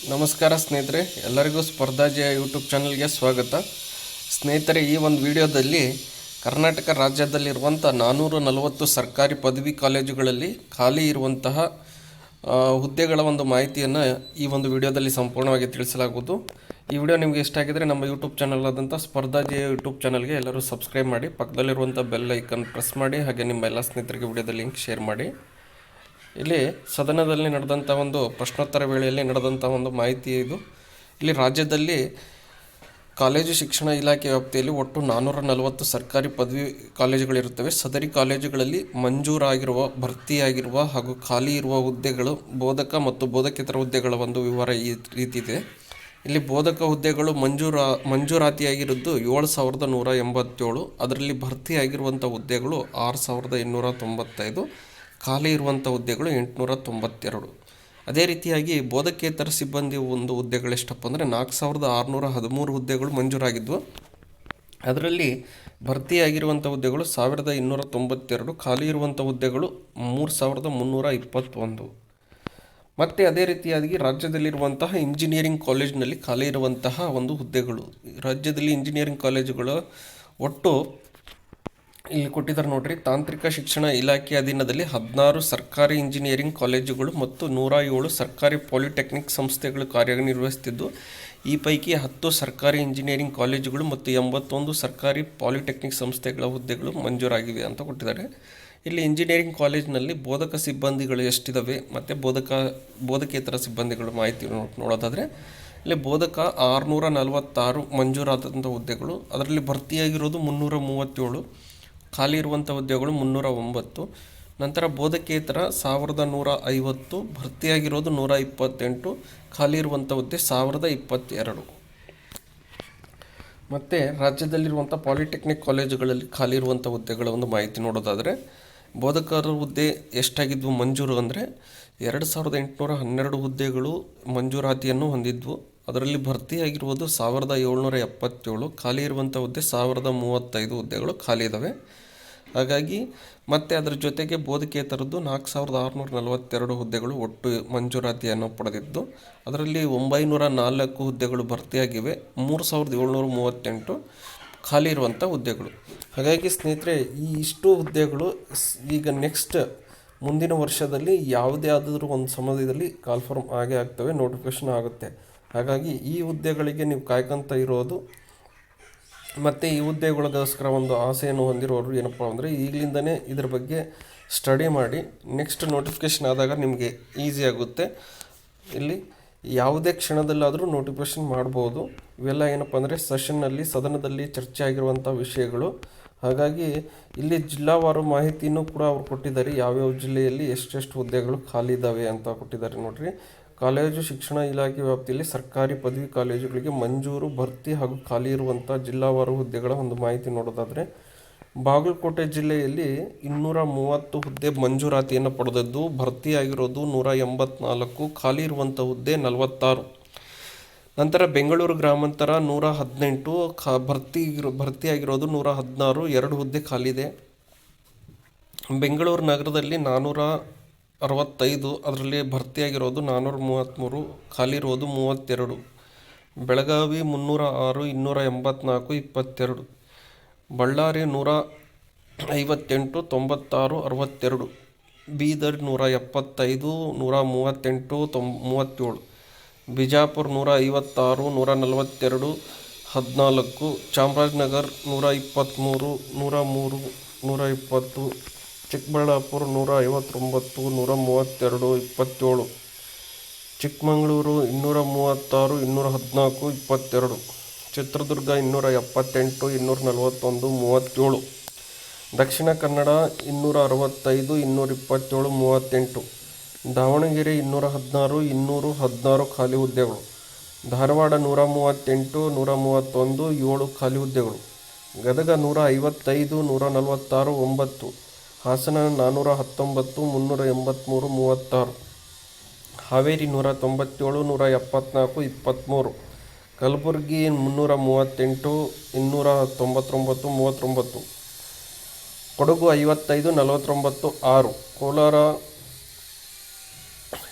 ನಮಸ್ಕಾರ ಸ್ನೇಹಿತರೆ, ಎಲ್ಲರಿಗೂ ಸ್ಪರ್ಧಾಜಯ ಯೂಟ್ಯೂಬ್ ಚಾನಲ್ಗೆ ಸ್ವಾಗತ. ಸ್ನೇಹಿತರೆ, ಈ ಒಂದು ವಿಡಿಯೋದಲ್ಲಿ ಕರ್ನಾಟಕ ರಾಜ್ಯದಲ್ಲಿರುವಂಥ 440 ಸರ್ಕಾರಿ ಪದವಿ ಕಾಲೇಜುಗಳಲ್ಲಿ ಖಾಲಿ ಇರುವಂತಹ ಹುದ್ದೆಗಳ ಒಂದು ಮಾಹಿತಿಯನ್ನು ಈ ಒಂದು ವಿಡಿಯೋದಲ್ಲಿ ಸಂಪೂರ್ಣವಾಗಿ ತಿಳಿಸಲಾಗುವುದು. ಈ ವಿಡಿಯೋ ನಿಮಗೆ ಇಷ್ಟ ಆಗಿದರೆ ನಮ್ಮ ಯೂಟ್ಯೂಬ್ ಚಾನಲ್ ಆದಂಥ ಸ್ಪರ್ಧಾಜಯ ಯೂಟ್ಯೂಬ್ ಚಾನಲ್ಗೆ ಎಲ್ಲರೂ ಸಬ್ಸ್ಕ್ರೈಬ್ ಮಾಡಿ, ಪಕ್ಕದಲ್ಲಿರುವಂಥ ಬೆಲ್ ಐಕನ್ ಪ್ರೆಸ್ ಮಾಡಿ, ಹಾಗೆ ನಿಮ್ಮ ಎಲ್ಲ ಸ್ನೇಹಿತರಿಗೆ ವಿಡಿಯೋದ ಲಿಂಕ್ ಶೇರ್ ಮಾಡಿ. ಇಲ್ಲಿ ಸದನದಲ್ಲಿ ನಡೆದಂಥ ಒಂದು ಪ್ರಶ್ನೋತ್ತರ ವೇಳೆಯಲ್ಲಿ ನಡೆದಂಥ ಒಂದು ಮಾಹಿತಿ ಇದು. ಇಲ್ಲಿ ರಾಜ್ಯದಲ್ಲಿ ಕಾಲೇಜು ಶಿಕ್ಷಣ ಇಲಾಖೆ ವ್ಯಾಪ್ತಿಯಲ್ಲಿ ಒಟ್ಟು 440 ಸರ್ಕಾರಿ ಪದವಿ ಕಾಲೇಜುಗಳಿರುತ್ತವೆ. ಸದರಿ ಕಾಲೇಜುಗಳಲ್ಲಿ ಮಂಜೂರಾಗಿರುವ, ಭರ್ತಿಯಾಗಿರುವ ಹಾಗೂ ಖಾಲಿ ಇರುವ ಹುದ್ದೆಗಳು, ಬೋಧಕ ಮತ್ತು ಬೋಧಕೇತರ ಹುದ್ದೆಗಳ ಒಂದು ವಿವರ ಈ ರೀತಿ ಇದೆ. ಇಲ್ಲಿ ಬೋಧಕ ಹುದ್ದೆಗಳು ಮಂಜೂರಾತಿಯಾಗಿರೋದು 7,187. ಅದರಲ್ಲಿ ಭರ್ತಿಯಾಗಿರುವಂಥ ಹುದ್ದೆಗಳು 6,895. ಖಾಲಿ ಇರುವಂಥ ಹುದ್ದೆಗಳು 892. ಅದೇ ರೀತಿಯಾಗಿ ಬೋಧಕೇತರ ಸಿಬ್ಬಂದಿ ಒಂದು ಹುದ್ದೆಗಳೆಷ್ಟಪ್ಪ ಅಂದರೆ 4,613 ಹುದ್ದೆಗಳು ಮಂಜೂರಾಗಿದ್ವು. ಅದರಲ್ಲಿ ಭರ್ತಿಯಾಗಿರುವಂಥ ಹುದ್ದೆಗಳು 1,292. ಖಾಲಿ ಇರುವಂಥ ಹುದ್ದೆಗಳು 3,321. ಮತ್ತು ಅದೇ ರೀತಿಯಾಗಿ ರಾಜ್ಯದಲ್ಲಿರುವಂತಹ ಇಂಜಿನಿಯರಿಂಗ್ ಕಾಲೇಜಿನಲ್ಲಿ ಖಾಲಿ ಇರುವಂತಹ ಒಂದು ಹುದ್ದೆಗಳು, ರಾಜ್ಯದಲ್ಲಿ ಇಂಜಿನಿಯರಿಂಗ್ ಕಾಲೇಜುಗಳು ಒಟ್ಟು ಇಲ್ಲಿ ಕೊಟ್ಟಿದ್ದಾರೆ ನೋಡ್ರಿ. ತಾಂತ್ರಿಕ ಶಿಕ್ಷಣ ಇಲಾಖೆ ಅಧೀನದಲ್ಲಿ 16 ಸರ್ಕಾರಿ ಇಂಜಿನಿಯರಿಂಗ್ ಕಾಲೇಜುಗಳು ಮತ್ತು 107 ಸರ್ಕಾರಿ ಪಾಲಿಟೆಕ್ನಿಕ್ ಸಂಸ್ಥೆಗಳು ಕಾರ್ಯನಿರ್ವಹಿಸುತ್ತಿದ್ದು, ಈ ಪೈಕಿ 10 ಸರ್ಕಾರಿ ಇಂಜಿನಿಯರಿಂಗ್ ಕಾಲೇಜುಗಳು ಮತ್ತು 81 ಸರ್ಕಾರಿ ಪಾಲಿಟೆಕ್ನಿಕ್ ಸಂಸ್ಥೆಗಳ ಹುದ್ದೆಗಳು ಮಂಜೂರಾಗಿವೆ ಅಂತ ಕೊಟ್ಟಿದ್ದಾರೆ. ಇಲ್ಲಿ ಇಂಜಿನಿಯರಿಂಗ್ ಕಾಲೇಜಿನಲ್ಲಿ ಬೋಧಕ ಸಿಬ್ಬಂದಿಗಳು ಎಷ್ಟಿದ್ದಾವೆ ಮತ್ತು ಬೋಧಕೇತರ ಸಿಬ್ಬಂದಿಗಳು ಮಾಹಿತಿ ನೋಡೋದಾದರೆ, ಇಲ್ಲಿ ಬೋಧಕ 646 ಮಂಜೂರಾದಂಥ ಹುದ್ದೆಗಳು, ಅದರಲ್ಲಿ ಭರ್ತಿಯಾಗಿರೋದು 337. ಖಾಲಿ ಇರುವಂಥ ಹುದ್ದೆಗಳು 309. ನಂತರ ಬೋಧಕೇತರ 1,150, ಭರ್ತಿಯಾಗಿರೋದು 128. ಖಾಲಿ ಇರುವಂಥ ಹುದ್ದೆ 1,022. ಮತ್ತು ರಾಜ್ಯದಲ್ಲಿರುವಂಥ ಪಾಲಿಟೆಕ್ನಿಕ್ ಕಾಲೇಜುಗಳಲ್ಲಿ ಖಾಲಿ ಇರುವಂಥ ಹುದ್ದೆಗಳ ಒಂದು ಮಾಹಿತಿ ನೋಡೋದಾದರೆ, ಬೋಧಕರ ಹುದ್ದೆ ಎಷ್ಟಾಗಿದ್ವು ಮಂಜೂರು ಅಂದರೆ 2,812 ಹುದ್ದೆಗಳು ಮಂಜೂರಾತಿಯನ್ನು ಹೊಂದಿದ್ವು. ಅದರಲ್ಲಿ ಭರ್ತಿಯಾಗಿರುವುದು 1,777. ಖಾಲಿ ಇರುವಂಥ ಹುದ್ದೆ 1,035 ಹುದ್ದೆಗಳು ಖಾಲಿ ಇದ್ದಾವೆ. ಹಾಗಾಗಿ ಮತ್ತು ಅದರ ಜೊತೆಗೆ ಬೋಧಕೇತರದ್ದು 4,642 ಹುದ್ದೆಗಳು ಒಟ್ಟು ಮಂಜೂರಾತಿಯನ್ನು ಪಡೆದಿದ್ದು, ಅದರಲ್ಲಿ 904 ಹುದ್ದೆಗಳು ಭರ್ತಿಯಾಗಿವೆ. 3,738 ಖಾಲಿ ಇರುವಂಥ ಹುದ್ದೆಗಳು. ಹಾಗಾಗಿ ಸ್ನೇಹಿತರೆ, ಈ ಇಷ್ಟು ಹುದ್ದೆಗಳು ಈಗ ನೆಕ್ಸ್ಟ್ ಮುಂದಿನ ವರ್ಷದಲ್ಲಿ ಯಾವುದೇ ಆದರೂ ಒಂದು ಸಮಯದಲ್ಲಿ ಕಾಲ್ಫಾರ್ಮ್ ಆಗೇ ಆಗ್ತವೆ, ನೋಟಿಫಿಕೇಷನ್ ಆಗುತ್ತೆ. ಹಾಗಾಗಿ ಈ ಹುದ್ದೆಗಳಿಗೆ ನೀವು ಕಾಯ್ಕೊಂತ ಇರೋದು, ಮತ್ತು ಈ ಹುದ್ದೆಗಳಿಗೋಸ್ಕರ ಒಂದು ಆಸೆಯನ್ನು ಹೊಂದಿರೋರು ಏನಪ್ಪ ಅಂದರೆ ಈಗಲಿಂದನೇ ಇದ್ರ ಬಗ್ಗೆ ಸ್ಟಡಿ ಮಾಡಿ ನೆಕ್ಸ್ಟ್ ನೋಟಿಫಿಕೇಷನ್ ಆದಾಗ ನಿಮಗೆ ಈಸಿ ಆಗುತ್ತೆ. ಇಲ್ಲಿ ಯಾವುದೇ ಕ್ಷಣದಲ್ಲಾದರೂ ನೋಟಿಫಿಕೇಷನ್ ಮಾಡ್ಬೋದು. ಇವೆಲ್ಲ ಏನಪ್ಪ ಅಂದರೆ ಸದನದಲ್ಲಿ ಚರ್ಚೆ ಆಗಿರುವಂಥ ವಿಷಯಗಳು. ಹಾಗಾಗಿ ಇಲ್ಲಿ ಜಿಲ್ಲಾವಾರು ಮಾಹಿತಿನೂ ಕೂಡ ಅವ್ರು ಕೊಟ್ಟಿದ್ದಾರೆ, ಯಾವ್ಯಾವ ಜಿಲ್ಲೆಯಲ್ಲಿ ಎಷ್ಟೆಷ್ಟು ಹುದ್ದೆಗಳು ಖಾಲಿ ಇದ್ದಾವೆ ಅಂತ ಕೊಟ್ಟಿದ್ದಾರೆ ನೋಡಿರಿ. ಕಾಲೇಜು ಶಿಕ್ಷಣ ಇಲಾಖೆ ವ್ಯಾಪ್ತಿಯಲ್ಲಿ ಸರ್ಕಾರಿ ಪದವಿ ಕಾಲೇಜುಗಳಿಗೆ ಮಂಜೂರು, ಭರ್ತಿ ಹಾಗೂ ಖಾಲಿ ಇರುವಂಥ ಜಿಲ್ಲಾವಾರು ಹುದ್ದೆಗಳ ಒಂದು ಮಾಹಿತಿ ನೋಡೋದಾದರೆ, ಬಾಗಲಕೋಟೆ ಜಿಲ್ಲೆಯಲ್ಲಿ 230 ಹುದ್ದೆ ಮಂಜೂರಾತಿಯನ್ನು ಪಡೆದದ್ದು, ಭರ್ತಿಯಾಗಿರೋದು 184. ಖಾಲಿ ಇರುವಂಥ ಹುದ್ದೆ 46. ನಂತರ ಬೆಂಗಳೂರು ಗ್ರಾಮಾಂತರ 118, ಭರ್ತಿಯಾಗಿರೋದು 116. 2 ಹುದ್ದೆ ಖಾಲಿ ಇದೆ. ಬೆಂಗಳೂರು ನಗರದಲ್ಲಿ 465, ಅದರಲ್ಲಿ ಭರ್ತಿಯಾಗಿರೋದು 433. ಖಾಲಿ ಇರೋದು 32. ಬೆಳಗಾವಿ 306, 284, 22. ಬಳ್ಳಾರಿ 158, 96, 62. ಬೀದರ್ 175, 138, 37. ಬಿಜಾಪುರ 156, 142, 14. ಚಾಮರಾಜನಗರ 123, 103, 120. ಚಿಕ್ಕಬಳ್ಳಾಪುರ 159, 132, 27. ಚಿಕ್ಕಮಗಳೂರು 236, 214, 22. ಚಿತ್ರದುರ್ಗ 278, 241, 37. ದಕ್ಷಿಣ ಕನ್ನಡ 265, 227, 38. ದಾವಣಗೆರೆ 216, 216 ಖಾಲಿ ಹುದ್ದೆಗಳು. ಧಾರವಾಡ 138, 131, 7 ಖಾಲಿ ಹುದ್ದೆಗಳು. ಗದಗ 155, 146, 9. ಹಾಸನ 419, 383, 36. ಹಾವೇರಿ 197, 174, 23. ಕಲಬುರಗಿ 338, 299, 39. ಕೊಡಗು 55, 49, 6. ಕೋಲಾರ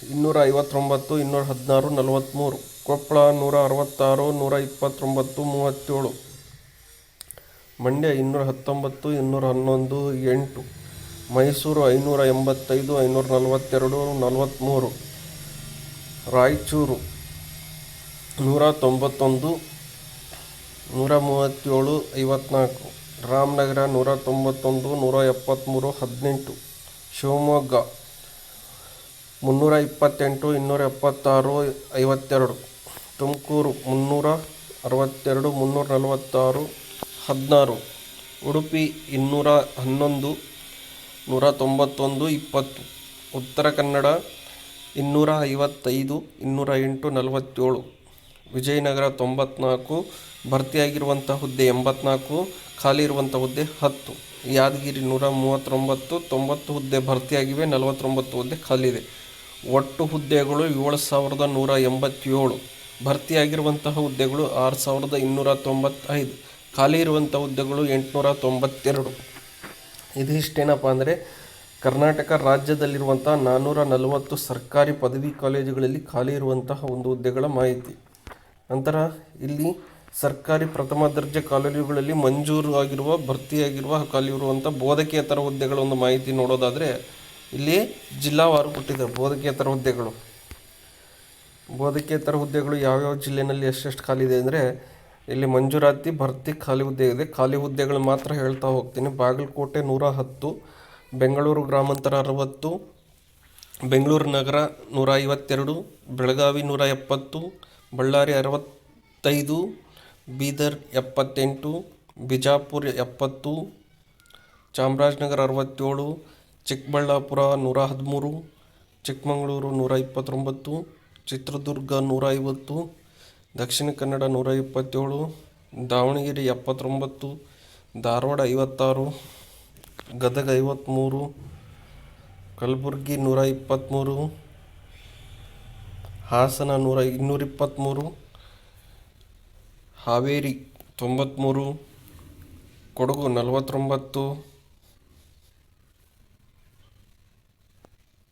259, 216, 43. ಕೊಪ್ಪಳ 166, 129, 37. ಮಂಡ್ಯ 219, 211, 8. ಮೈಸೂರು 585, 542, 43. ರಾಯಚೂರು 191, 137, 54. ರಾಮನಗರ 191, 173, 18. ಶಿವಮೊಗ್ಗ 328, 276, 52. ತುಮಕೂರು 362, 346, 16. ಉಡುಪಿ 211, 191, 20. ಉತ್ತರ ಕನ್ನಡ 255, 208, 47. ವಿಜಯನಗರ 94, ಭರ್ತಿಯಾಗಿರುವಂಥ ಹುದ್ದೆ 84, ಖಾಲಿ ಇರುವಂಥ ಹುದ್ದೆ 10. ಯಾದಗಿರಿ 139, 90 ಹುದ್ದೆ ಭರ್ತಿಯಾಗಿವೆ, 49 ಹುದ್ದೆ ಖಾಲಿ ಇದೆ. ಒಟ್ಟು ಹುದ್ದೆಗಳು 7187. ಭರ್ತಿಯಾಗಿರುವಂತಹ ಹುದ್ದೆಗಳು 6295. ಖಾಲಿ ಇರುವಂಥ ಹುದ್ದೆಗಳು 892. ಇದಿಷ್ಟೇನಪ್ಪ ಅಂದರೆ ಕರ್ನಾಟಕ ರಾಜ್ಯದಲ್ಲಿರುವಂಥ 440 ಸರ್ಕಾರಿ ಪದವಿ ಕಾಲೇಜುಗಳಲ್ಲಿ ಖಾಲಿ ಇರುವಂತಹ ಒಂದು ಹುದ್ದೆಗಳ ಮಾಹಿತಿ. ನಂತರ ಇಲ್ಲಿ ಸರ್ಕಾರಿ ಪ್ರಥಮ ದರ್ಜೆ ಕಾಲೇಜುಗಳಲ್ಲಿ ಮಂಜೂರು ಆಗಿರುವ ಭರ್ತಿಯಾಗಿರುವ ಖಾಲಿ ಇರುವಂಥ ಬೋಧಕೇತರ ಹುದ್ದೆಗಳ ಒಂದು ಮಾಹಿತಿ ನೋಡೋದಾದರೆ ಇಲ್ಲಿ ಜಿಲ್ಲಾವಾರು ಕೊಟ್ಟಿದ್ದಾರೆ. ಬೋಧಕೇತರ ಹುದ್ದೆಗಳು ಯಾವ್ಯಾವ ಜಿಲ್ಲೆಯಲ್ಲಿ ಎಷ್ಟೆಷ್ಟು ಖಾಲಿ ಇದೆ ಅಂದರೆ ಇಲ್ಲಿ ಮಂಜೂರಾತಿ ಭರ್ತಿ ಖಾಲಿ ಹುದ್ದೆ ಇದೆ. ಖಾಲಿ ಹುದ್ದೆಗಳು ಮಾತ್ರ ಹೇಳ್ತಾ ಹೋಗ್ತೀನಿ. ಬಾಗಲಕೋಟೆ 110, ಬೆಂಗಳೂರು ಗ್ರಾಮಾಂತರ 60, ಬೆಂಗಳೂರು ನಗರ 152, ಬೆಳಗಾವಿ 170, ಬಳ್ಳಾರಿ 65, ಬೀದರ್ 78, ಬಿಜಾಪುರ 70, ಚಾಮರಾಜನಗರ 67, ಚಿಕ್ಕಬಳ್ಳಾಪುರ 113, ಚಿಕ್ಕಮಗಳೂರು 129, ಚಿತ್ರದುರ್ಗ 150, ದಕ್ಷಿಣ ಕನ್ನಡ 127, ದಾವಣಗೆರೆ 79, ಧಾರವಾಡ 56, ಗದಗ 53, ಕಲಬುರಗಿ 123, ಹಾಸನ 223, ಹಾವೇರಿ 93, ಕೊಡಗು 49,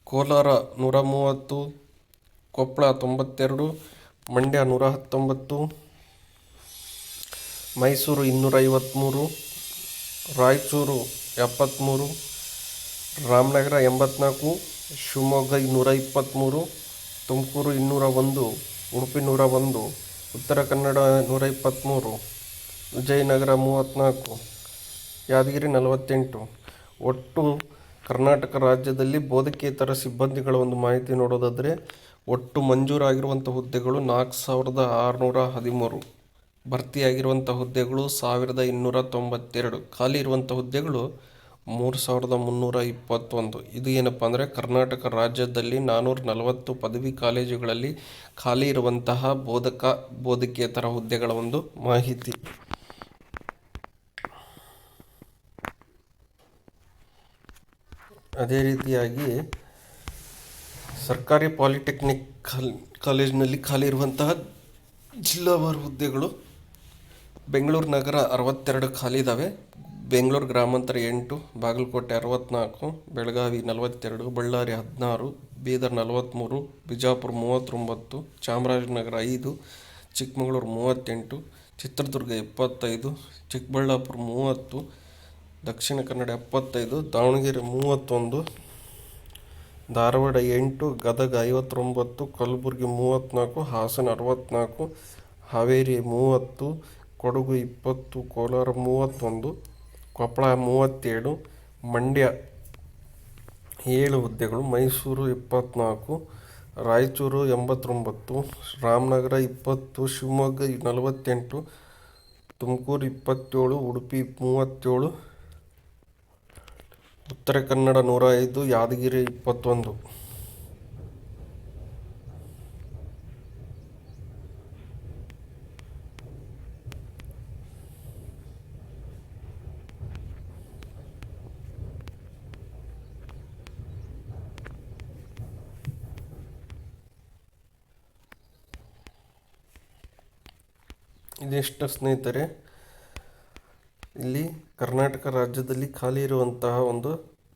ಕೋಲಾರ 130, ಕೊಪ್ಪಳ 92, ಮಂಡ್ಯ 119, ಮೈಸೂರು 253, ರಾಯಚೂರು 73, ರಾಮನಗರ 84, ಶಿವಮೊಗ್ಗ 123, ತುಮಕೂರು 201, ಉಡುಪಿ 101, ಉತ್ತರ ಕನ್ನಡ 123, ವಿಜಯನಗರ 34, ಯಾದಗಿರಿ 48. ಒಟ್ಟು ಕರ್ನಾಟಕ ರಾಜ್ಯದಲ್ಲಿ ಬೋಧಕೇತರ ಸಿಬ್ಬಂದಿಗಳ ಒಂದು ಮಾಹಿತಿ ನೋಡೋದಾದರೆ ಒಟ್ಟು ಮಂಜೂರಾಗಿರುವಂಥ ಹುದ್ದೆಗಳು 4613. ಭರ್ತಿಯಾಗಿರುವಂಥ ಹುದ್ದೆಗಳು 1292. ಖಾಲಿ ಇರುವಂಥ ಹುದ್ದೆಗಳು 3321. ಇದು ಏನಪ್ಪ ಅಂದರೆ ಕರ್ನಾಟಕ ರಾಜ್ಯದಲ್ಲಿ 440 ಪದವಿ ಕಾಲೇಜುಗಳಲ್ಲಿ ಖಾಲಿ ಇರುವಂತಹ ಬೋಧಕೇತರ ಹುದ್ದೆಗಳ ಒಂದು ಮಾಹಿತಿ. ಅದೇ ರೀತಿಯಾಗಿ ಸರ್ಕಾರಿ ಪಾಲಿಟೆಕ್ನಿಕ್ ಕಾಲೇಜಿನಲ್ಲಿ ಖಾಲಿ ಇರುವಂತಹ ಜಿಲ್ಲಾವಾರು ಹುದ್ದೆಗಳು ಬೆಂಗಳೂರು ನಗರ 62 ಖಾಲಿ ಇದ್ದಾವೆ, ಬೆಂಗಳೂರು ಗ್ರಾಮಾಂತರ 8, ಬಾಗಲಕೋಟೆ 64, ಬೆಳಗಾವಿ 42, ಬಳ್ಳಾರಿ 16, ಬೀದರ್ 43, ಬಿಜಾಪುರ 39, ಚಾಮರಾಜನಗರ 5, ಚಿಕ್ಕಮಗಳೂರು 38, ಚಿತ್ರದುರ್ಗ 75, ಚಿಕ್ಕಬಳ್ಳಾಪುರ 30, ದಕ್ಷಿಣ ಕನ್ನಡ 75, ದಾವಣಗೆರೆ 31, ಧಾರವಾಡ 8, ಗದಗ 59, ಕಲಬುರಗಿ 34, ಹಾಸನ 64, ಹಾವೇರಿ 30, ಕೊಡಗು 20, ಕೋಲಾರ 31, ಕೊಪ್ಪಳ 37, ಮಂಡ್ಯ 7 ಹುದ್ದೆಗಳು, ಮೈಸೂರು 24, ರಾಯಚೂರು 89, ರಾಮನಗರ 20, ಶಿವಮೊಗ್ಗ 48, ತುಮಕೂರು 27, ಉಡುಪಿ 37, ಉತ್ತರ ಕನ್ನಡ 105, ಯಾದಗಿರಿ 21. ಇದಿಷ್ಟು ಸ್ನೇಹಿತರೆ ಇಲ್ಲಿ ಕರ್ನಾಟಕ ರಾಜ್ಯದಲ್ಲಿ ಖಾಲಿ ಇರುವಂತಹ ಒಂದು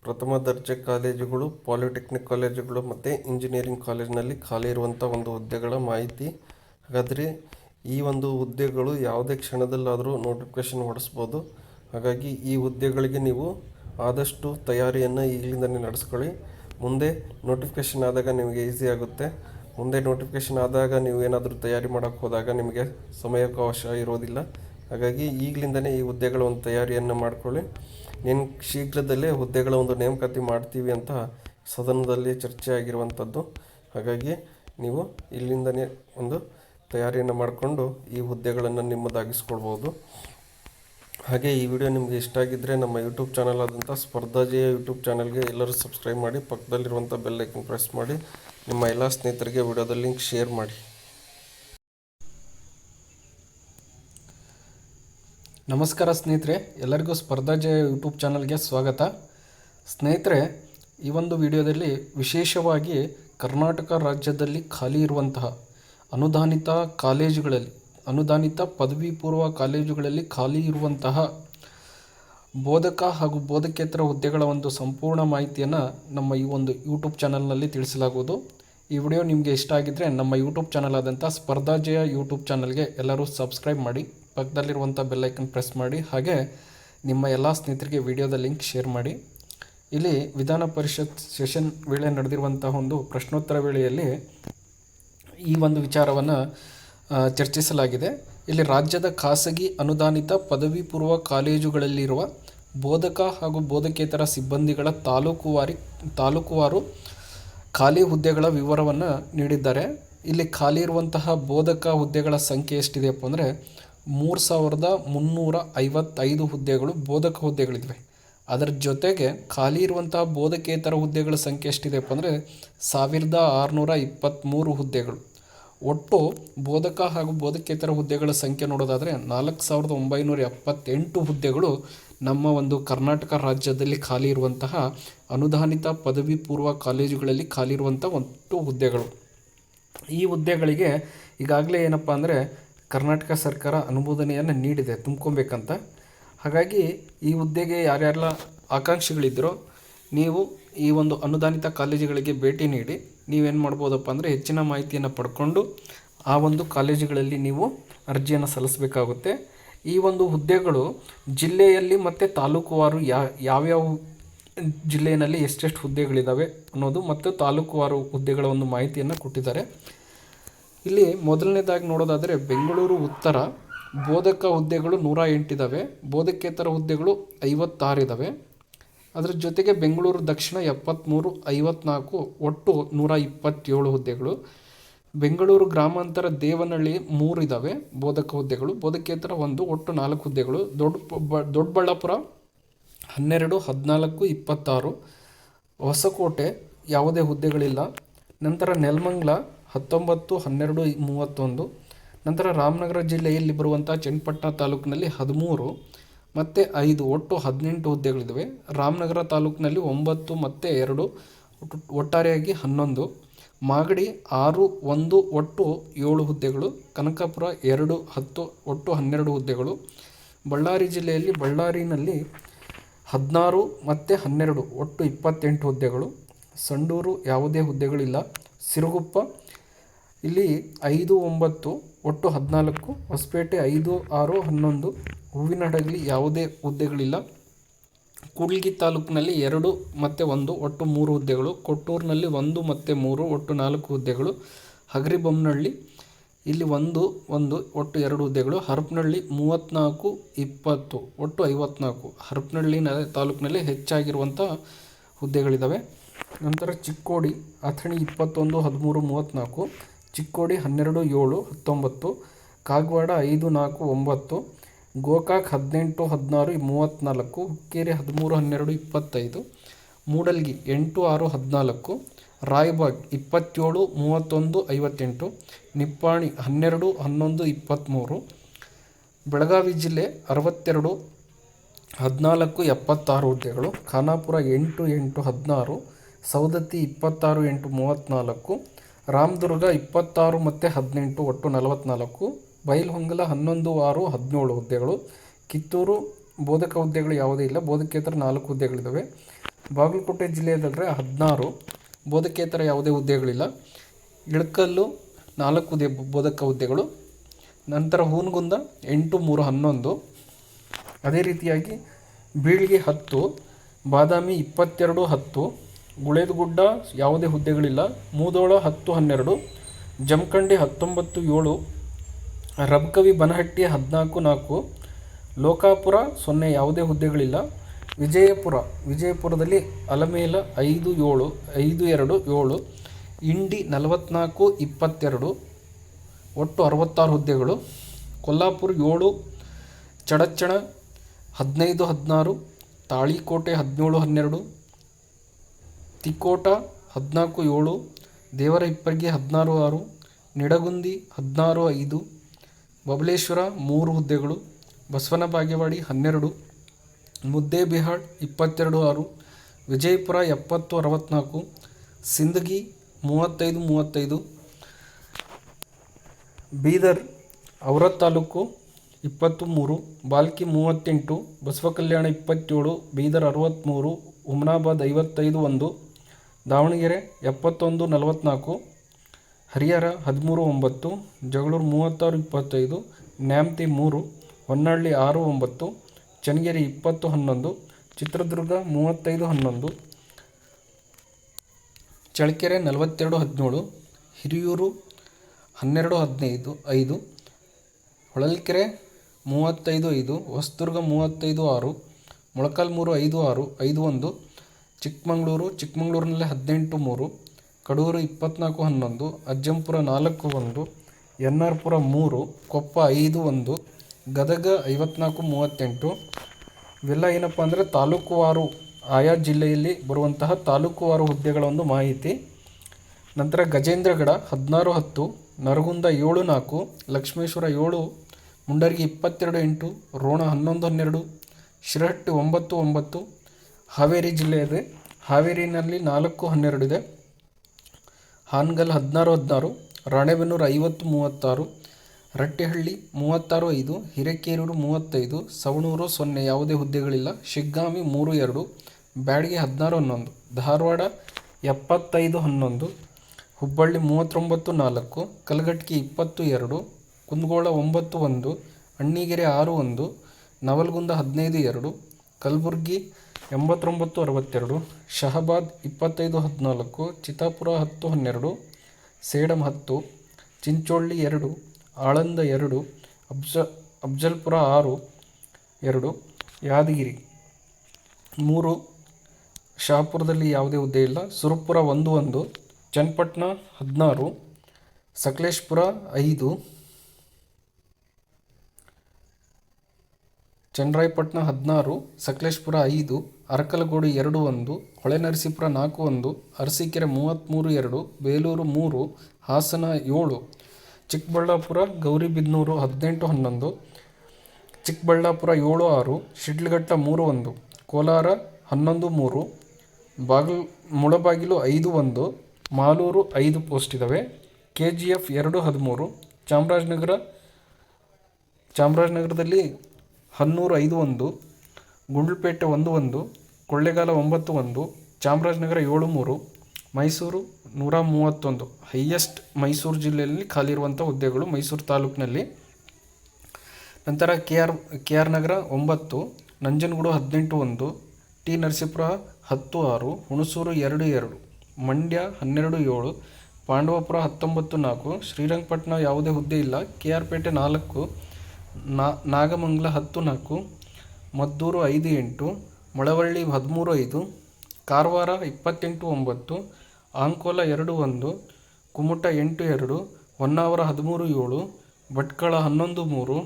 ಪ್ರಥಮ ದರ್ಜೆ ಕಾಲೇಜುಗಳು, ಪಾಲಿಟೆಕ್ನಿಕ್ ಕಾಲೇಜುಗಳು ಮತ್ತು ಇಂಜಿನಿಯರಿಂಗ್ ಕಾಲೇಜಿನಲ್ಲಿ ಖಾಲಿ ಇರುವಂಥ ಒಂದು ಹುದ್ದೆಗಳ ಮಾಹಿತಿ. ಹಾಗಾದರೆ ಈ ಒಂದು ಹುದ್ದೆಗಳು ಯಾವುದೇ ಕ್ಷಣದಲ್ಲಾದರೂ ನೋಟಿಫಿಕೇಷನ್ ಹೊರಡಿಸ್ಬೋದು. ಹಾಗಾಗಿ ಈ ಹುದ್ದೆಗಳಿಗೆ ನೀವು ಆದಷ್ಟು ತಯಾರಿಯನ್ನು ಈಗಲಿಂದಲೇ ನಡೆಸ್ಕೊಳ್ಳಿ. ಮುಂದೆ ನೋಟಿಫಿಕೇಷನ್ ಆದಾಗ ನಿಮಗೆ ಈಸಿ ಆಗುತ್ತೆ. ಮುಂದೆ ನೋಟಿಫಿಕೇಷನ್ ಆದಾಗ ನೀವು ಏನಾದರೂ ತಯಾರಿ ಮಾಡೋಕ್ಕೆ ಹೋದಾಗ ನಿಮಗೆ ಸಮಯಾವಕಾಶ ಇರೋದಿಲ್ಲ. ಹಾಗಾಗಿ ಈಗಲಿಂದಲೇ ಈ ಹುದ್ದೆಗಳ ಒಂದು ತಯಾರಿಯನ್ನು ಮಾಡಿಕೊಳ್ಳಿ. ಶೀಘ್ರದಲ್ಲೇ ಹುದ್ದೆಗಳ ಒಂದು ನೇಮಕಾತಿ ಮಾಡ್ತೀವಿ ಅಂತ ಸದನದಲ್ಲಿ ಚರ್ಚೆ ಆಗಿರುವಂಥದ್ದು. ಹಾಗಾಗಿ ನೀವು ಇಲ್ಲಿಂದಲೇ ಒಂದು ತಯಾರಿಯನ್ನು ಮಾಡಿಕೊಂಡು ಈ ಹುದ್ದೆಗಳನ್ನು ನಿಮ್ಮದಾಗಿಸ್ಕೊಳ್ಬೋದು. ಹಾಗೆ ಈ ವಿಡಿಯೋ ನಿಮಗೆ ಇಷ್ಟ ಆಗಿದ್ದರೆ ನಮ್ಮ ಯೂಟ್ಯೂಬ್ ಚಾನಲ್ ಆದಂಥ ಸ್ಪರ್ಧಾಜಯ ಯೂಟ್ಯೂಬ್ ಚಾನಲ್ಗೆ ಎಲ್ಲರೂ ಸಬ್ಸ್ಕ್ರೈಬ್ ಮಾಡಿ, ಪಕ್ಕದಲ್ಲಿರುವಂಥ ಬೆಲ್ ಐಕನ್ ಪ್ರೆಸ್ ಮಾಡಿ, ನಿಮ್ಮ ಎಲ್ಲ ಸ್ನೇಹಿತರಿಗೆ ವಿಡಿಯೋದ ಲಿಂಕ್ ಶೇರ್ ಮಾಡಿ. ನಮಸ್ಕಾರ ಸ್ನೇಹಿತರೆ, ಎಲ್ಲರಿಗೂ ಸ್ಪರ್ಧಾಜಯ ಯೂಟ್ಯೂಬ್ ಚಾನಲ್ಗೆ ಸ್ವಾಗತ. ಸ್ನೇಹಿತರೆ, ಈ ಒಂದು ವಿಡಿಯೋದಲ್ಲಿ ವಿಶೇಷವಾಗಿ ಕರ್ನಾಟಕ ರಾಜ್ಯದಲ್ಲಿ ಖಾಲಿ ಇರುವಂತಹ ಅನುದಾನಿತ ಕಾಲೇಜುಗಳಲ್ಲಿ, ಅನುದಾನಿತ ಪದವಿ ಪೂರ್ವ ಕಾಲೇಜುಗಳಲ್ಲಿ ಖಾಲಿ ಇರುವಂತಹ ಬೋಧಕ ಹಾಗೂ ಬೋಧಕೇತರ ಹುದ್ದೆಗಳ ಒಂದು ಸಂಪೂರ್ಣ ಮಾಹಿತಿಯನ್ನು ನಮ್ಮ ಈ ಒಂದು ಯೂಟ್ಯೂಬ್ ಚಾನಲ್ನಲ್ಲಿ ತಿಳಿಸಲಾಗುವುದು. ಈ ವಿಡಿಯೋ ನಿಮಗೆ ಇಷ್ಟ ಆಗಿದ್ದರೆ ನಮ್ಮ ಯೂಟ್ಯೂಬ್ ಚಾನಲ್ ಆದಂಥ ಸ್ಪರ್ಧಾಜಯ ಯೂಟ್ಯೂಬ್ ಚಾನಲ್ಗೆ ಎಲ್ಲರೂ ಸಬ್ಸ್ಕ್ರೈಬ್ ಮಾಡಿ, ಪಕ್ಕದಲ್ಲಿರುವಂಥ ಬೆಲ್ಲೈಕನ್ ಪ್ರೆಸ್ ಮಾಡಿ, ಹಾಗೆ ನಿಮ್ಮ ಎಲ್ಲ ಸ್ನೇಹಿತರಿಗೆ ವಿಡಿಯೋದ ಲಿಂಕ್ ಶೇರ್ ಮಾಡಿ. ಇಲ್ಲಿ ವಿಧಾನ ಪರಿಷತ್ ಸೆಷನ್ ವೇಳೆ ನಡೆದಿರುವಂತಹ ಒಂದು ಪ್ರಶ್ನೋತ್ತರ ವೇಳೆಯಲ್ಲಿ ಈ ಒಂದು ವಿಚಾರವನ್ನು ಚರ್ಚಿಸಲಾಗಿದೆ. ಇಲ್ಲಿ ರಾಜ್ಯದ ಖಾಸಗಿ ಅನುದಾನಿತ ಪದವಿ ಪೂರ್ವ ಕಾಲೇಜುಗಳಲ್ಲಿರುವ ಬೋಧಕ ಹಾಗೂ ಬೋಧಕೇತರ ಸಿಬ್ಬಂದಿಗಳ ತಾಲೂಕುವಾರು ಖಾಲಿ ಹುದ್ದೆಗಳ ವಿವರವನ್ನು ನೀಡಿದ್ದಾರೆ. ಇಲ್ಲಿ ಖಾಲಿ ಇರುವಂತಹ ಬೋಧಕ ಹುದ್ದೆಗಳ ಸಂಖ್ಯೆ ಎಷ್ಟಿದೆಯಪ್ಪ ಅಂದರೆ 3355 ಹುದ್ದೆಗಳು ಬೋಧಕ ಹುದ್ದೆಗಳಿವೆ. ಅದರ ಜೊತೆಗೆ ಖಾಲಿ ಇರುವಂತಹ ಬೋಧಕೇತರ ಹುದ್ದೆಗಳ ಸಂಖ್ಯೆ ಎಷ್ಟಿದೆಯಪ್ಪ ಅಂದರೆ 1623 ಹುದ್ದೆಗಳು. ಒಟ್ಟು ಬೋಧಕ ಹಾಗೂ ಬೋಧಕೇತರ ಹುದ್ದೆಗಳ ಸಂಖ್ಯೆ ನೋಡೋದಾದರೆ 4978 ಹುದ್ದೆಗಳು ನಮ್ಮ ಒಂದು ಕರ್ನಾಟಕ ರಾಜ್ಯದಲ್ಲಿ ಖಾಲಿ ಇರುವಂತಹ ಅನುದಾನಿತ ಪದವಿ ಪೂರ್ವ ಕಾಲೇಜುಗಳಲ್ಲಿ ಖಾಲಿ ಇರುವಂಥ ಒಟ್ಟು ಹುದ್ದೆಗಳು. ಈ ಹುದ್ದೆಗಳಿಗೆ ಈಗಾಗಲೇ ಏನಪ್ಪ ಅಂದರೆ ಕರ್ನಾಟಕ ಸರ್ಕಾರ ಅನುಮೋದನೆಯನ್ನು ನೀಡಿದೆ ತುಂಬ್ಕೊಬೇಕಂತ. ಹಾಗಾಗಿ ಈ ಹುದ್ದೆಗೆ ಯಾರ್ಯಾರೆಲ್ಲ ಆಕಾಂಕ್ಷಿಗಳಿದ್ದರೋ ನೀವು ಈ ಒಂದು ಅನುದಾನಿತ ಕಾಲೇಜುಗಳಿಗೆ ಭೇಟಿ ನೀಡಿ ನೀವೇನು ಮಾಡ್ಬೋದಪ್ಪ ಅಂದರೆ ಹೆಚ್ಚಿನ ಮಾಹಿತಿಯನ್ನು ಪಡ್ಕೊಂಡು ಆ ಒಂದು ಕಾಲೇಜುಗಳಲ್ಲಿ ನೀವು ಅರ್ಜಿಯನ್ನು ಸಲ್ಲಿಸಬೇಕಾಗುತ್ತೆ. ಈ ಒಂದು ಹುದ್ದೆಗಳು ಜಿಲ್ಲೆಯಲ್ಲಿ ಮತ್ತು ತಾಲೂಕುವಾರು ಯಾವ್ಯಾವ ಜಿಲ್ಲೆಯಲ್ಲಿ ಎಷ್ಟೆಷ್ಟು ಹುದ್ದೆಗಳಿದ್ದಾವೆ ಅನ್ನೋದು ಮತ್ತು ತಾಲೂಕುವಾರು ಹುದ್ದೆಗಳ ಒಂದು ಮಾಹಿತಿಯನ್ನು ಕೊಟ್ಟಿದ್ದಾರೆ. ಇಲ್ಲಿ ಮೊದಲನೇದಾಗಿ ನೋಡೋದಾದರೆ ಬೆಂಗಳೂರು ಉತ್ತರ ಬೋಧಕ ಹುದ್ದೆಗಳು 108 ಇದ್ದಾವೆ, ಬೋಧಕೇತರ ಹುದ್ದೆಗಳು 56 ಇದ್ದಾವೆ. ಅದರ ಜೊತೆಗೆ ಬೆಂಗಳೂರು ದಕ್ಷಿಣ 73, 54 ಒಟ್ಟು 127 ಹುದ್ದೆಗಳು. ಬೆಂಗಳೂರು ಗ್ರಾಮಾಂತರ ದೇವನಹಳ್ಳಿ 3 ಇದ್ದಾವೆ ಬೋಧಕ ಹುದ್ದೆಗಳು, ಬೋಧಕೇತರ 1 ಒಟ್ಟು 4 ಹುದ್ದೆಗಳು. ದೊಡ್ಡಬಳ್ಳಾಪುರ 12, 14, 26. ಹೊಸಕೋಟೆ ಯಾವುದೇ ಹುದ್ದೆಗಳಿಲ್ಲ. ನಂತರ ನೆಲಮಂಗಲ 19, 12, 31. ನಂತರ ರಾಮನಗರ ಜಿಲ್ಲೆಯಲ್ಲಿ ಬರುವಂಥ ಚನ್ನಪಟ್ಟಣ ತಾಲೂಕಿನಲ್ಲಿ 13 ಮತ್ತು 5 ಒಟ್ಟು 18 ಹುದ್ದೆಗಳಿದ್ದಾವೆ. ರಾಮನಗರ ತಾಲೂಕಿನಲ್ಲಿ 9 ಮತ್ತು 2 ಒಟ್ಟಾರೆಯಾಗಿ 11. ಮಾಗಡಿ 6, 1 ಒಟ್ಟು 7 ಹುದ್ದೆಗಳು. ಕನಕಪುರ 2, 10 ಒಟ್ಟು 12 ಹುದ್ದೆಗಳು. ಬಳ್ಳಾರಿ ಜಿಲ್ಲೆಯಲ್ಲಿ ಬಳ್ಳಾರಿನಲ್ಲಿ 16 ಮತ್ತು 12 ಒಟ್ಟು 28 ಹುದ್ದೆಗಳು. ಸಂಡೂರು ಯಾವುದೇ ಹುದ್ದೆಗಳಿಲ್ಲ. ಸಿರುಗುಪ್ಪ ಇಲ್ಲಿ 5, 9 ಒಟ್ಟು 14. ಹೊಸಪೇಟೆ 5, 6, 11. ಹೂವಿನಹಡಗಲಿ ಯಾವುದೇ ಹುದ್ದೆಗಳಿಲ್ಲ. ಕೂಡ್ಲಿಗಿ ತಾಲೂಕಿನಲ್ಲಿ 2 ಮತ್ತು 1 ಒಟ್ಟು 3 ಹುದ್ದೆಗಳು. ಕೊಟ್ಟೂರಿನಲ್ಲಿ 1 ಮತ್ತು 3 ಒಟ್ಟು 4 ಹುದ್ದೆಗಳು. ಹಗರಿಬೊಮ್ಮನಹಳ್ಳಿ ಇಲ್ಲಿ 1, 1 ಒಟ್ಟು 2 ಹುದ್ದೆಗಳು. ಹರಪನಹಳ್ಳಿ 34, 20 ಒಟ್ಟು 54. ಹರಪನಹಳ್ಳಿ ತಾಲೂಕಿನಲ್ಲಿ ಹೆಚ್ಚಾಗಿರುವಂಥ ಹುದ್ದೆಗಳಿದ್ದಾವೆ. ನಂತರ ಚಿಕ್ಕೋಡಿ ಅಥಣಿ 21, 13, 34. ಚಿಕ್ಕೋಡಿ 12, 7, 19. ಕಾಗವಾಡ 5, 4, 9. ಗೋಕಾಕ್ 18, 16, 34. ಹುಕ್ಕೇರಿ 13, 12, 25. ಮೂಡಲ್ಗಿ 8, 6, 14. ರಾಯಬಾಗ್ 27, 31, 58. ನಿಪ್ಪಾಣಿ 12, 11, 23. ಬೆಳಗಾವಿ ಜಿಲ್ಲೆ 62, 14, 76 ಹುದ್ದೆಗಳು. ಖಾನಾಪುರ 8, 8, 16. ಸವದತ್ತಿ 26, 8, 34. ರಾಮದುರ್ಗ 26 ಮತ್ತು 18 ಒಟ್ಟು 44. ಬೈಲಹೊಂಗಲ 11, 6, 17 ಹುದ್ದೆಗಳು. ಕಿತ್ತೂರು ಬೋಧಕ ಹುದ್ದೆಗಳು ಯಾವುದೇ ಇಲ್ಲ, ಬೋಧಕೇತರ 4 ಹುದ್ದೆಗಳಿದ್ದಾವೆ. ಬಾಗಲಕೋಟೆ ಜಿಲ್ಲೆಯದಾದರೆ 16 ಬೋಧಕೇತರ ಯಾವುದೇ ಹುದ್ದೆಗಳಿಲ್ಲ. ಇಳಕಲ್ಲು 4 ಬೋಧಕ ಹುದ್ದೆಗಳು. ನಂತರ ಹೂನಗುಂದ 8, 3, 11. ಅದೇ ರೀತಿಯಾಗಿ ಬೀಳ್ಗಿ 10, ಬಾದಾಮಿ 22, 10, ಗುಳೇದಗುಡ್ಡ ಯಾವುದೇ ಹುದ್ದೆಗಳಿಲ್ಲ. ಮೂದೋಳ 10, 12, ಜಮಖಂಡಿ 19, 7, ರಬಕವಿ ಬನಹಟ್ಟಿ 14, 4, ಲೋಕಾಪುರ 0 ಯಾವುದೇ ಹುದ್ದೆಗಳಿಲ್ಲ. ವಿಜಯಪುರದಲ್ಲಿ ಅಲಮೇಲ 5, 7, 5, 2, 7, ಇಂಡಿ 44, 22, ಒಟ್ಟು 66 ಹುದ್ದೆಗಳು. ಕೊಲ್ಲಾಪುರ 7, ಚಡಚಣ 15, 16, ತಾಳಿಕೋಟೆ 17, 12, ತಿಕೋಟ 14, 7, ದೇವರ ಹಿಪ್ಪರಗಿ 16, 6, ನಿಡಗುಂದಿ 16, 5, ಬಬಲೇಶ್ವರ 3 ಹುದ್ದೆಗಳು. ಬಸವನ ಬಾಗೇವಾಡಿ 12, ಮುದ್ದೇಬಿಹಾಳ್ 22, 6, ವಿಜಯಪುರ 70, 64, ಸಿಂದಗಿ 35, 35, ಬೀದರ್ ಔರಾದ್ ತಾಲೂಕು 23, ಬಾಲ್ಕಿ 38, ಬಸವಕಲ್ಯಾಣ 27, ಬೀದರ್ 63, ಹುಮನಾಬಾದ್ 55, 1, ದಾವಣಗೆರೆ 71, 44, ಹರಿಹರ 13, 9, ಜಗಳೂರು 36, 25, ನ್ಯಾಮತಿ 3, ಹೊನ್ನಾಳಿ 6, 9, ಚನ್ನಗಿರಿ 20, 11, ಚಿತ್ರದುರ್ಗ 35, 11, ಚಳ್ಳಕೆರೆ 42, 17, ಹಿರಿಯೂರು 12, 15, 5, ಹೊಳಲ್ಕೆರೆ 35, 5, ಹೊಸದುರ್ಗ 35, 6, ಮೊಳಕಾಲ್ಮೂರು 5, 6, 5, 1, ಚಿಕ್ಕಮಗಳೂರಿನಲ್ಲಿ 18, 3, ಕಡೂರು 24, 11, ಅಜ್ಜಂಪುರ 4, 1, ಎನ್ನಾರ್ಪುರ 3, ಕೊಪ್ಪ 5, 1, ಗದಗ 54, 38. ಇವೆಲ್ಲ ಏನಪ್ಪ ಅಂದರೆ ತಾಲೂಕುವಾರು ಆಯಾ ಜಿಲ್ಲೆಯಲ್ಲಿ ಬರುವಂತಹ ತಾಲೂಕುವಾರು ಹುದ್ದೆಗಳ ಒಂದು ಮಾಹಿತಿ. ನಂತರ ಗಜೇಂದ್ರಗಡ 16, 10, ನರಗುಂದ 7, 4, ಲಕ್ಷ್ಮೇಶ್ವರ 7, ಮುಂಡರ್ಗಿ 22, 8, ರೋಣ 11, 12, ಶಿರಹಟ್ಟಿ 9, 9. ಹಾವೇರಿ ಜಿಲ್ಲೆ ಇದೆ. ಹಾವೇರಿನಲ್ಲಿ 4, 12 ಇದೆ. ಹಾನಗಲ್ 16, 16, ರಾಣೆಬೆನ್ನೂರು 50, 36, ರಟ್ಟಿಹಳ್ಳಿ 36, 5, ಹಿರೇಕೆರೂರು 35, ಸವಣೂರು 0 ಯಾವುದೇ ಹುದ್ದೆಗಳಿಲ್ಲ. ಶಿಗ್ಗಾಂವಿ 3, 2, ಬ್ಯಾಡಗಿ 16, 11, ಧಾರವಾಡ 75, 11, ಹುಬ್ಬಳ್ಳಿ 39, 4, ಕಲಘಟಕಿ 20, 2, ಕುಂದಗೋಳ 9, 1, ಅಣ್ಣಿಗೆರೆ 6, 1, ನವಲಗುಂದ 15, 2, ಕಲಬುರ್ಗಿ 89, 62, ಶಹಾಬಾದ್ 25, 14, ಚಿತ್ತಾಪುರ 10, 12, ಸೇಡಂ 10, ಚಿಂಚೋಳಿ 2, ಆಳಂದ 2, ಅಫ್ಜಲ್ಪುರ 6, 2, ಯಾದಗಿರಿ 3, ಶಹಾಪುರದಲ್ಲಿ ಯಾವುದೇ ಹುದ್ದೆ ಇಲ್ಲ. ಸುರಪುರ 1, 1, ಚನ್ನಪಟ್ಟಣ 16, ಸಕಲೇಶಪುರ 5, ಚನ್ನರಾಯಪಟ್ಟಣ 16, ಸಕಲೇಶಪುರ 5, ಅರಕಲಗೂಡು 2, 1, ಹೊಳೆನರಸೀಪುರ 4, 1, ಅರಸೀಕೆರೆ 33, 2, ಬೇಲೂರು 3, ಹಾಸನ 7, ಚಿಕ್ಕಬಳ್ಳಾಪುರ ಗೌರಿಬಿದನೂರು 18, 11, ಚಿಕ್ಕಬಳ್ಳಾಪುರ 7, 6, ಶಿಡ್ಲಘಟ್ಟ 3, 1, ಕೋಲಾರ 11, 3, ಮುಳಬಾಗಿಲು 5, 1, ಮಾಲೂರು 5 ಪೋಸ್ಟ್ ಇದ್ದಾವೆ. KGF 2, 13, ಚಾಮರಾಜನಗರದಲ್ಲಿ ಹನ್ನೂರು 5, 1, ಗುಂಡ್ಲುಪೇಟೆ 1, 1, ಕೊಳ್ಳೇಗಾಲ 9, 1, ಚಾಮರಾಜನಗರ 7, 3, ಮೈಸೂರು 131. ಹೈಯೆಸ್ಟ್ ಮೈಸೂರು ಜಿಲ್ಲೆಯಲ್ಲಿ ಖಾಲಿ ಇರುವಂಥ ಹುದ್ದೆಗಳು ಮೈಸೂರು ತಾಲೂಕಿನಲ್ಲಿ. ನಂತರ KR ನಗರ 9, ನಂಜನಗೂಡು 18, 1, ಟಿ ನರಸೀಪುರ 10, 6, ಹುಣಸೂರು 2, 2, ಮಂಡ್ಯ 12, 7, ಪಾಂಡವಪುರ 19, 4, ಶ್ರೀರಂಗಪಟ್ಟಣ ಯಾವುದೇ ಹುದ್ದೆ ಇಲ್ಲ. KR ಪೇಟೆ 4, ನಾಗಮಂಗಲ 10, 4, ಮದ್ದೂರು 5, 8, ಮಳವಳ್ಳಿ 13, 5, ಕಾರವಾರ 28, 9, ಅಂಕೋಲ 2, 1, ಕುಮಟ 8, 2, ಹೊನ್ನಾವರ 13, 7, ಭಟ್ಕಳ 11, 3,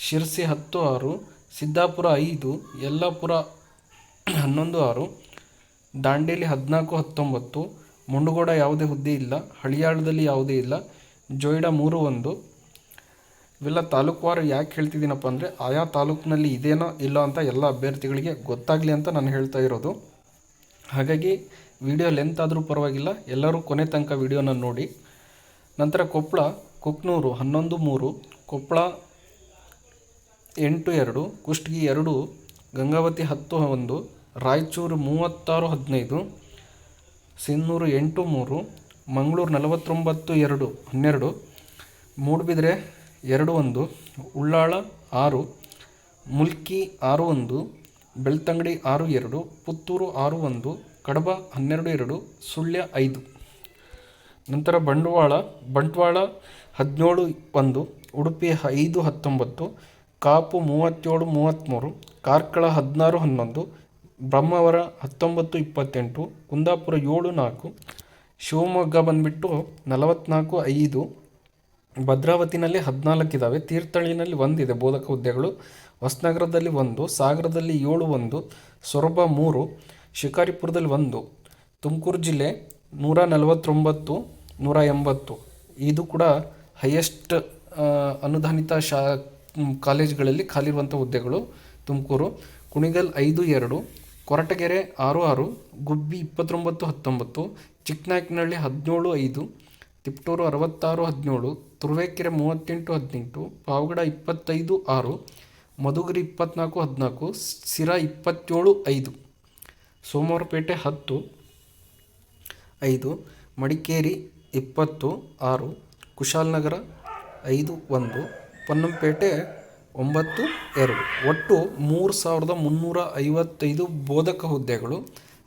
ಶಿರ್ಸಿ 10, 6, ಸಿದ್ದಾಪುರ 5, ಯಲ್ಲಾಪುರ 11, 6, ದಾಂಡೇಲಿ 14, 19, ಮುಂಡಗೋಡ ಯಾವುದೇ ಹುದ್ದೆ ಇಲ್ಲ. ಹಳಿಯಾಳದಲ್ಲಿ ಯಾವುದೇ ಇಲ್ಲ. ಜೊಯ್ಡಾ 3, 1. ಇವೆಲ್ಲ ತಾಲೂಕುವಾರು ಯಾಕೆ ಹೇಳ್ತಿದ್ದೀನಪ್ಪ ಅಂದರೆ ಆಯಾ ತಾಲೂಕಿನಲ್ಲಿ ಇದೇನೋ ಇಲ್ಲ ಅಂತ ಎಲ್ಲ ಅಭ್ಯರ್ಥಿಗಳಿಗೆ ಗೊತ್ತಾಗಲಿ ಅಂತ ನಾನು ಹೇಳ್ತಾ ಇರೋದು. ಹಾಗಾಗಿ ವಿಡಿಯೋ ಲೆಂತ್ ಆದರೂ ಪರವಾಗಿಲ್ಲ, ಎಲ್ಲರೂ ಕೊನೆ ತನಕ ವಿಡಿಯೋನ ನೋಡಿ. ನಂತರ ಕೊಪ್ಪಳ ಕುಕ್ನೂರು 11, 3, ಕೊಪ್ಪಳ 8, 2, ಕುಷ್ಟಗಿ 2, ಗಂಗಾವತಿ 10, 1, ರಾಯಚೂರು 3615, ಸಿನ್ನೂರು 83, ಮಂಗಳೂರು 49 2 12, ಮೂಡುಬಿದ್ರೆ 21, ಉಳ್ಳಾಳ 6, ಮುಲ್ಕಿ 61, ಬೆಳ್ತಂಗಡಿ 62, ಪುತ್ತೂರು 61, ಕಡಬ 12 2, ಸುಳ್ಯ 5. ನಂತರ ಬಂಟ್ವಾಳ 17 1, ಉಡುಪಿ 5 19, ಕಾಪು 37 33, ಕಾರ್ಕಳ 16 11, ಬ್ರಹ್ಮಾವರ 19 28, ಕುಂದಾಪುರ 7 4, ಶಿವಮೊಗ್ಗ ಬಂದುಬಿಟ್ಟು 44 5, ಭದ್ರಾವತಿನಲ್ಲಿ 14 ಇದ್ದಾವೆ, ತೀರ್ಥಹಳ್ಳಿನಲ್ಲಿ 1 ಇದೆ ಬೋಧಕ ಹುದ್ದೆಗಳು, ಹೊಸನಗರದಲ್ಲಿ 1, ಸಾಗರದಲ್ಲಿ 7 1, ಸೊರಬ 3, ಶಿಕಾರಿಪುರದಲ್ಲಿ 1, ತುಮಕೂರು ಜಿಲ್ಲೆ 149 180. ಇದು ಕೂಡ ಹೈಯೆಸ್ಟ್ ಅನುದಾನಿತ ಕಾಲೇಜುಗಳಲ್ಲಿ ಖಾಲಿರುವಂಥ ಹುದ್ದೆಗಳು. ತುಮಕೂರು, ಕುಣಿಗಲ್ 5 2, ಕೊರಟಗೆರೆ 6 6, ಗುಬ್ಬಿ 29 19, ಚಿಕ್ಕನಾಯಕನಹಳ್ಳಿ 17 5, ತಿಪಟೂರು 66 17, ತುರುವೇಕೆರೆ 38 18, ಪಾವಗಡ 25 6, ಮಧುಗಿರಿ 24 14, ಸಿರಾ 27 5, ಸೋಮವಾರಪೇಟೆ 10 5, ಮಡಿಕೇರಿ 20 6, ಕುಶಾಲನಗರ 5 1, ಪೊನ್ನಂಪೇಟೆ 9 2. ಒಟ್ಟು 3355 ಬೋಧಕ ಹುದ್ದೆಗಳು,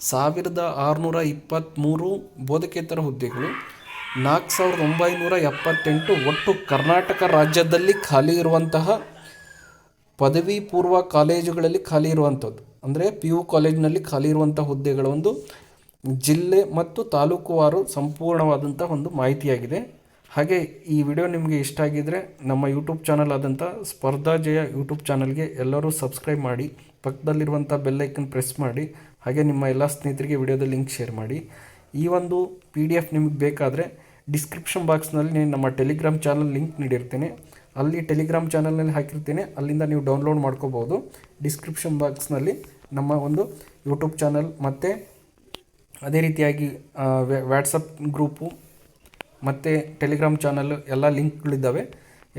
1623 ಬೋಧಕೇತರ ಹುದ್ದೆಗಳು, 4978 ಒಟ್ಟು ಕರ್ನಾಟಕ ರಾಜ್ಯದಲ್ಲಿ ಖಾಲಿ ಇರುವಂತಹ ಪದವಿ ಪೂರ್ವ ಕಾಲೇಜುಗಳಲ್ಲಿ ಖಾಲಿ ಇರುವಂಥದ್ದು. ಅಂದರೆ PU ಕಾಲೇಜಿನಲ್ಲಿ ಖಾಲಿ ಇರುವಂಥ ಹುದ್ದೆಗಳ ಒಂದು ಜಿಲ್ಲೆ ಮತ್ತು ತಾಲೂಕುವಾರು ಸಂಪೂರ್ಣವಾದಂಥ ಒಂದು ಮಾಹಿತಿಯಾಗಿದೆ. ಹಾಗೆ ಈ ವಿಡಿಯೋ ನಿಮಗೆ ಇಷ್ಟ ಆಗಿದ್ದರೆ ನಮ್ಮ ಯೂಟ್ಯೂಬ್ ಚಾನಲ್ ಆದಂಥ ಸ್ಪರ್ಧಾ ಜಯ ಯೂಟ್ಯೂಬ್ ಚಾನಲ್ಗೆ ಎಲ್ಲರೂ ಸಬ್ಸ್ಕ್ರೈಬ್ ಮಾಡಿ, ಪಕ್ಕದಲ್ಲಿರುವಂಥ ಬೆಲ್ಲೈಕನ್ ಪ್ರೆಸ್ ಮಾಡಿ, ಹಾಗೆ ನಿಮ್ಮ ಎಲ್ಲ ಸ್ನೇಹಿತರಿಗೆ ವಿಡಿಯೋದ ಲಿಂಕ್ ಶೇರ್ ಮಾಡಿ. ಈ ಒಂದು PDF ನಿಮಗೆ ಬೇಕಾದರೆ ಡಿಸ್ಕ್ರಿಪ್ಷನ್ ಬಾಕ್ಸ್ನಲ್ಲಿ ನಮ್ಮ ಟೆಲಿಗ್ರಾಮ್ ಚಾನಲ್ ಲಿಂಕ್ ನೀಡಿರ್ತೇನೆ, ಅಲ್ಲಿ ಟೆಲಿಗ್ರಾಮ್ ಚಾನಲ್ನಲ್ಲಿ ಹಾಕಿರ್ತೇನೆ, ಅಲ್ಲಿಂದ ನೀವು ಡೌನ್ಲೋಡ್ ಮಾಡ್ಕೋಬೋದು. ಡಿಸ್ಕ್ರಿಪ್ಷನ್ ಬಾಕ್ಸ್ನಲ್ಲಿ ನಮ್ಮ ಒಂದು ಯೂಟ್ಯೂಬ್ ಚಾನಲ್ ಮತ್ತು ಅದೇ ರೀತಿಯಾಗಿ ವ್ಯಾಟ್ಸಪ್ ಗ್ರೂಪು ಮತ್ತು ಟೆಲಿಗ್ರಾಮ್ ಚಾನಲ್ ಎಲ್ಲ ಲಿಂಕ್ಗಳಿದ್ದಾವೆ.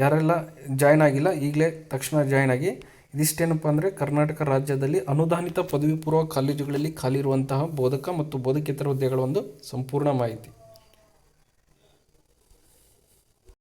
ಯಾರೆಲ್ಲ ಜಾಯ್ನ್ ಆಗಿಲ್ಲ ಈಗಲೇ ತಕ್ಷಣ ಜಾಯ್ನ್ ಆಗಿ. ಇದಿಷ್ಟೇನಪ್ಪ ಅಂದರೆ ಕರ್ನಾಟಕ ರಾಜ್ಯದಲ್ಲಿ ಅನುದಾನಿತ ಪದವಿ ಪೂರ್ವ ಕಾಲೇಜುಗಳಲ್ಲಿ ಖಾಲಿ ಇರುವಂತಹ ಬೋಧಕ ಮತ್ತು ಬೋಧಕೇತರ ಹುದ್ದೆಗಳ ಒಂದು ಸಂಪೂರ್ಣ ಮಾಹಿತಿ.